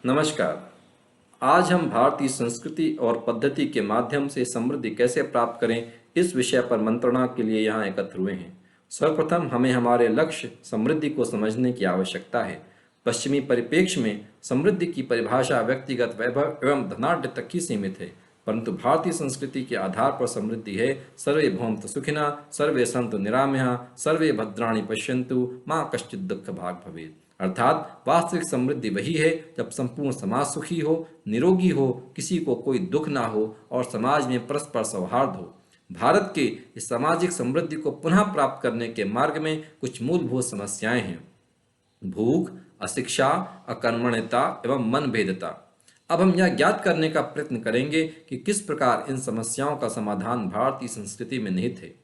नमस्कार। आज हम भारतीय संस्कृति और पद्धति के माध्यम से समृद्धि कैसे प्राप्त करें, इस विषय पर मंत्रणा के लिए यहाँ एकत्र हुए हैं। सर्वप्रथम हमें हमारे लक्ष्य समृद्धि को समझने की आवश्यकता है। पश्चिमी परिप्रेक्ष्य में समृद्धि की परिभाषा व्यक्तिगत वैभव एवं धनाढ्य तक ही सीमित है, परंतु भारतीय संस्कृति के आधार पर समृद्धि है सर्वे भवन्तु सुखिनः, सर्वे सन्तु निरामयाः, सर्वे भद्राणि पश्यन्तु, माँ कश्चित् दुःख भाग् भवेत्। अर्थात वास्तविक समृद्धि वही है जब संपूर्ण समाज सुखी हो, निरोगी हो, किसी को कोई दुख ना हो और समाज में परस्पर सौहार्द हो। भारत के इस सामाजिक समृद्धि को पुनः प्राप्त करने के मार्ग में कुछ मूलभूत समस्याएं हैं: भूख, अशिक्षा, अकर्मण्यता एवं मन भेदता। अब हम यह ज्ञात करने का प्रयत्न करेंगे कि किस प्रकार इन समस्याओं का समाधान भारतीय संस्कृति में निहित है।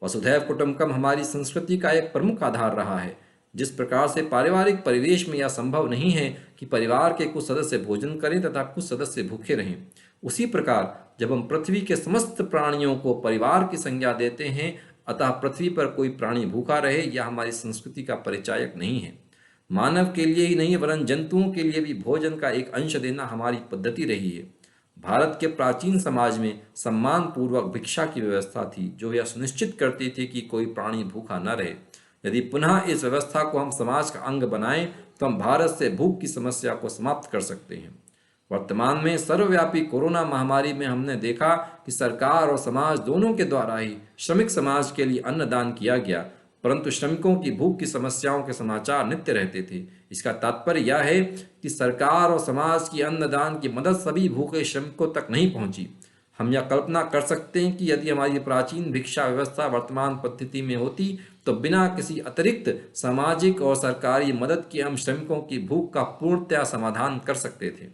वसुधैव कुटुंबकम हमारी संस्कृति का एक प्रमुख आधार रहा है। जिस प्रकार से पारिवारिक परिवेश में यह संभव नहीं है कि परिवार के कुछ सदस्य भोजन करें तथा कुछ सदस्य भूखे रहें, उसी प्रकार जब हम पृथ्वी के समस्त प्राणियों को परिवार की संज्ञा देते हैं, अतः पृथ्वी पर कोई प्राणी भूखा रहे, यह हमारी संस्कृति का परिचायक नहीं है। मानव के लिए ही नहीं वरन जंतुओं के लिए भी भोजन का एक अंश देना हमारी पद्धति रही है। भारत के प्राचीन समाज में सम्मान पूर्वक भिक्षा की व्यवस्था थी, जो यह सुनिश्चित करती थी कि कोई प्राणी भूखा न रहे। यदि पुनः इस व्यवस्था को हम समाज का अंग बनाएं तो हम भारत से भूख की समस्या को समाप्त कर सकते हैं। वर्तमान में सर्वव्यापी कोरोना महामारी में हमने देखा कि सरकार और समाज दोनों के द्वारा ही श्रमिक समाज के लिए अन्नदान किया गया, परंतु श्रमिकों की भूख की समस्याओं के समाचार नित्य रहते थे। इसका तात्पर्य यह है कि सरकार और समाज की अन्नदान की मदद सभी भूखे श्रमिकों तक नहीं पहुंची। हम यह कल्पना कर सकते हैं कि यदि हमारी प्राचीन भिक्षा व्यवस्था वर्तमान पद्धति में होती तो बिना किसी अतिरिक्त सामाजिक और सरकारी मदद के हम श्रमिकों की भूख का पूर्णतया समाधान कर सकते थे।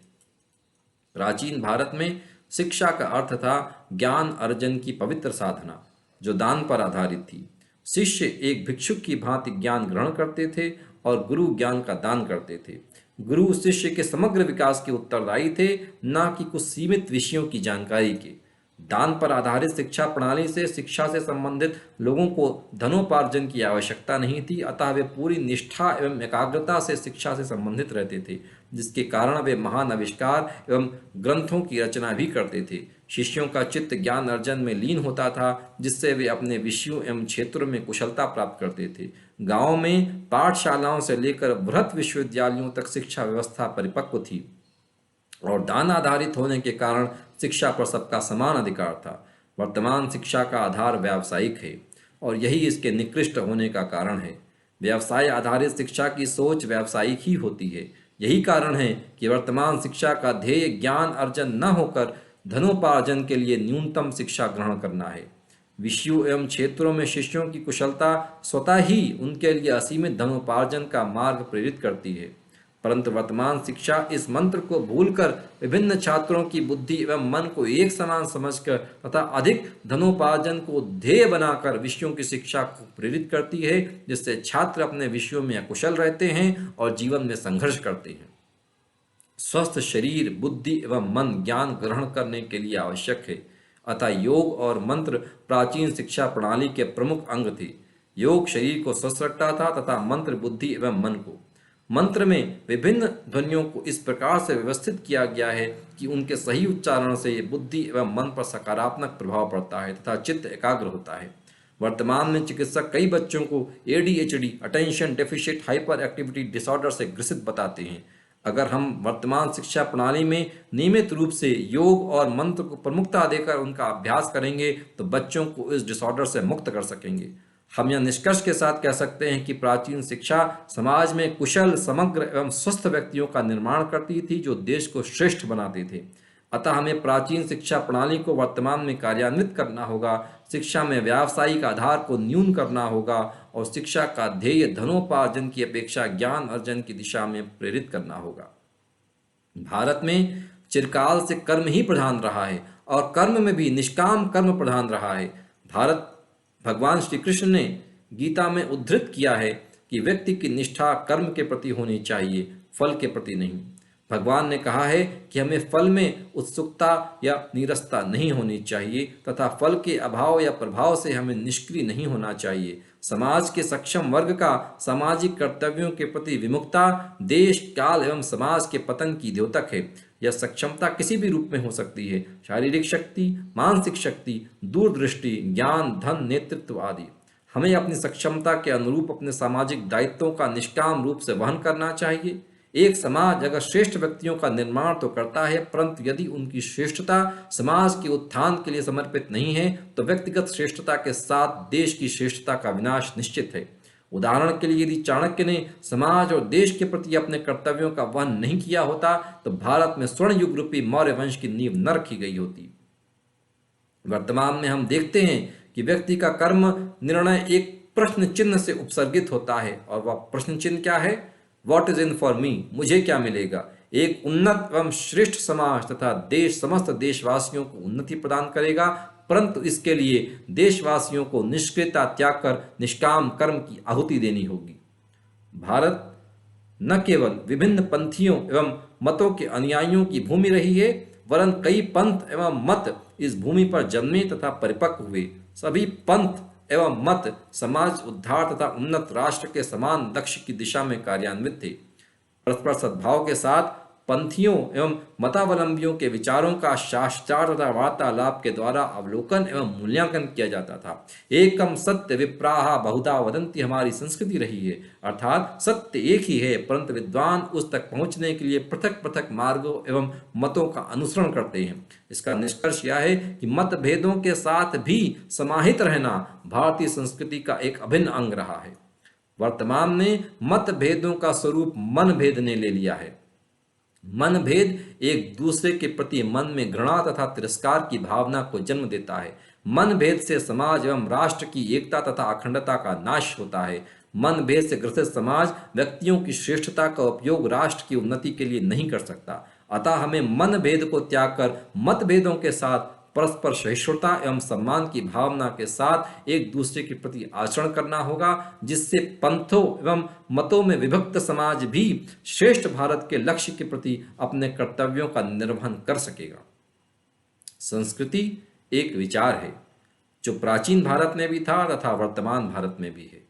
प्राचीन भारत में शिक्षा का अर्थ था ज्ञान अर्जन की पवित्र साधना, जो दान पर आधारित थी। शिष्य एक भिक्षुक की भांति ज्ञान ग्रहण करते थे और गुरु ज्ञान का दान करते थे। गुरु शिष्य के समग्र विकास के उत्तरदायी थे, न कि कुछ सीमित विषयों की जानकारी के। दान पर आधारित शिक्षा प्रणाली से शिक्षा से संबंधित लोगों को धनोपार्जन की आवश्यकता नहीं थी, अतः वे पूरी निष्ठा एवं एकाग्रता से शिक्षा से संबंधित रहते थे, जिसके कारण वे महान आविष्कार एवं ग्रंथों की रचना भी करते थे। शिष्यों का चित्त ज्ञान अर्जन में लीन होता था, जिससे वे अपने विषयों एवं क्षेत्रों में कुशलता प्राप्त करते थे। गांवों में पाठशालाओं से लेकर बृहत विश्वविद्यालयों तक शिक्षा व्यवस्था परिपक्व थी और दान आधारित होने के कारण शिक्षा पर सबका समान अधिकार था। वर्तमान शिक्षा का आधार व्यावसायिक है और यही इसके निकृष्ट होने का कारण है। व्यवसाय आधारित शिक्षा की सोच व्यावसायिक ही होती है। यही कारण है कि वर्तमान शिक्षा का ध्येय ज्ञान अर्जन न होकर धनोपार्जन के लिए न्यूनतम शिक्षा ग्रहण करना है। विषयों एवं क्षेत्रों में शिष्यों की कुशलता स्वतः ही उनके लिए असीमित धनोपार्जन का मार्ग प्रेरित करती है, परंतु वर्तमान शिक्षा इस मंत्र को भूलकर विभिन्न छात्रों की बुद्धि एवं मन को एक समान समझकर तथा अधिक धनोपार्जन को ध्येय बनाकर विषयों की शिक्षा को प्रेरित करती है, जिससे छात्र अपने विषयों में अकुशल रहते हैं और जीवन में संघर्ष करते हैं। स्वस्थ शरीर, बुद्धि एवं मन ज्ञान ग्रहण करने के लिए आवश्यक है, अतः योग और मंत्र प्राचीन शिक्षा प्रणाली के प्रमुख अंग थे। योग शरीर को स्वस्थ रखता था तथा मंत्र बुद्धि एवं मन को। मंत्र में विभिन्न ध्वनियों को इस प्रकार से व्यवस्थित किया गया है कि उनके सही उच्चारण से बुद्धि एवं मन पर सकारात्मक प्रभाव पड़ता है तथा चित्त एकाग्र होता है। वर्तमान में चिकित्सक कई बच्चों को ADHD, attention deficient hyper activity disorder से ग्रसित बताते हैं। अगर हम वर्तमान शिक्षा प्रणाली में नियमित रूप से योग और मंत्र को प्रमुखता देकर उनका अभ्यास करेंगे तो बच्चों को इस डिसऑर्डर से मुक्त कर सकेंगे। हम यह निष्कर्ष के साथ कह सकते हैं कि प्राचीन शिक्षा समाज में कुशल, समग्र एवं स्वस्थ व्यक्तियों का निर्माण करती थी, जो देश को श्रेष्ठ बनाते थे। अतः हमें प्राचीन शिक्षा प्रणाली को वर्तमान में कार्यान्वित करना होगा। शिक्षा में व्यावसायिक आधार को न्यून करना होगा और शिक्षा का ध्येय धनोपार्जन की अपेक्षा ज्ञान अर्जन की दिशा में प्रेरित करना होगा। भारत में चिरकाल से कर्म ही प्रधान रहा है और कर्म में भी निष्काम कर्म प्रधान रहा है। भगवान श्री कृष्ण ने गीता में उद्धृत किया है कि व्यक्ति की निष्ठा कर्म के प्रति होनी चाहिए, फल के प्रति नहीं। भगवान ने कहा है कि हमें फल में उत्सुकता या नीरसता नहीं होनी चाहिए तथा फल के अभाव या प्रभाव से हमें निष्क्रिय नहीं होना चाहिए। समाज के सक्षम वर्ग का सामाजिक कर्तव्यों के प्रति विमुखता देश, काल एवं समाज के पतन की द्योतक है। यह सक्षमता किसी भी रूप में हो सकती है, शारीरिक शक्ति, मानसिक शक्ति, दूरदृष्टि, ज्ञान, धन, नेतृत्व आदि। हमें अपनी सक्षमता के अनुरूप अपने सामाजिक दायित्वों का निष्काम रूप से वहन करना चाहिए। एक समाज अगर श्रेष्ठ व्यक्तियों का निर्माण तो करता है, परंतु यदि उनकी श्रेष्ठता समाज के उत्थान के लिए समर्पित नहीं है तो व्यक्तिगत श्रेष्ठता के साथ देश की श्रेष्ठता का विनाश निश्चित है। उदाहरण के लिए यदि चाणक्य ने समाज और देश के प्रति अपने कर्तव्यों का वहन नहीं किया होता तो भारत में स्वर्ण युग रूपी मौर्य वंश की नींव न रखी गई होती। वर्तमान में हम देखते हैं कि व्यक्ति का कर्म निर्णय एक प्रश्न चिन्ह से उपसर्गित होता है, और वह प्रश्न चिन्ह क्या है? What is in for me, मुझे क्या मिलेगा। एक उन्नत एवं श्रेष्ठ समाज तथा देश समस्त देशवासियों को उन्नति प्रदान करेगा, परंतु इसके लिए देशवासियों को निष्क्रियता त्याग कर निष्काम कर्म की आहुति देनी होगी। भारत न केवल विभिन्न पंथियों एवं मतों के अनुयायियों की भूमि रही है, वरन कई पंथ एवं मत इस भूमि पर जन्मे तथा परिपक्व हुए। सभी पंथ एवं मत समाज उद्धार तथा उन्नत राष्ट्र के समान लक्ष्य की दिशा में कार्यान्वित थे। परस्पर सद्भाव के साथ पंथियों एवं मतावलंबियों के विचारों का शास्त्रार्थ तथा वार्तालाप के द्वारा अवलोकन एवं मूल्यांकन किया जाता था। एकम सत्य विप्राहा बहुधा वदंती हमारी संस्कृति रही है, अर्थात सत्य एक ही है, परंतु विद्वान उस तक पहुंचने के लिए पृथक पृथक मार्गों एवं मतों का अनुसरण करते हैं। इसका निष्कर्ष यह है कि मतभेदों के साथ भी समाहित रहना भारतीय संस्कृति का एक अभिन्न अंग रहा है। वर्तमान में मतभेदों का स्वरूप मनभेद ने ले लिया है। मनभेद एक दूसरे के प्रति मन में घृणा तथा तिरस्कार की भावना को जन्म देता है। मनभेद से समाज एवं राष्ट्र की एकता तथा अखंडता का नाश होता है। मनभेद से ग्रसित समाज व्यक्तियों की श्रेष्ठता का उपयोग राष्ट्र की उन्नति के लिए नहीं कर सकता। अतः हमें मनभेद को त्याग कर मतभेदों के साथ परस्पर सहिष्णुता एवं सम्मान की भावना के साथ एक दूसरे के प्रति आचरण करना होगा, जिससे पंथों एवं मतों में विभक्त समाज भी श्रेष्ठ भारत के लक्ष्य के प्रति अपने कर्तव्यों का निर्वहन कर सकेगा। संस्कृति एक विचार है जो प्राचीन भारत में भी था तथा वर्तमान भारत में भी है।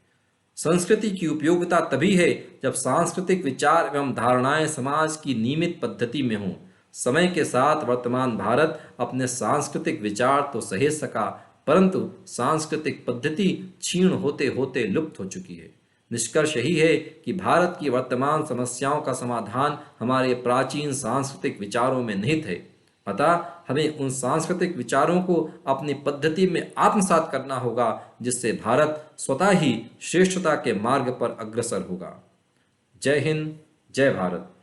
संस्कृति की उपयोगिता तभी है जब सांस्कृतिक विचार एवं धारणाएं समाज की नियमित पद्धति में हों। समय के साथ वर्तमान भारत अपने सांस्कृतिक विचार तो सहेज सका, परंतु सांस्कृतिक पद्धति क्षीण होते होते लुप्त हो चुकी है। निष्कर्ष यही है कि भारत की वर्तमान समस्याओं का समाधान हमारे प्राचीन सांस्कृतिक विचारों में निहित है। अतः हमें उन सांस्कृतिक विचारों को अपनी पद्धति में आत्मसात करना होगा, जिससे भारत स्वतः ही श्रेष्ठता के मार्ग पर अग्रसर होगा। जय हिंद, जय भारत।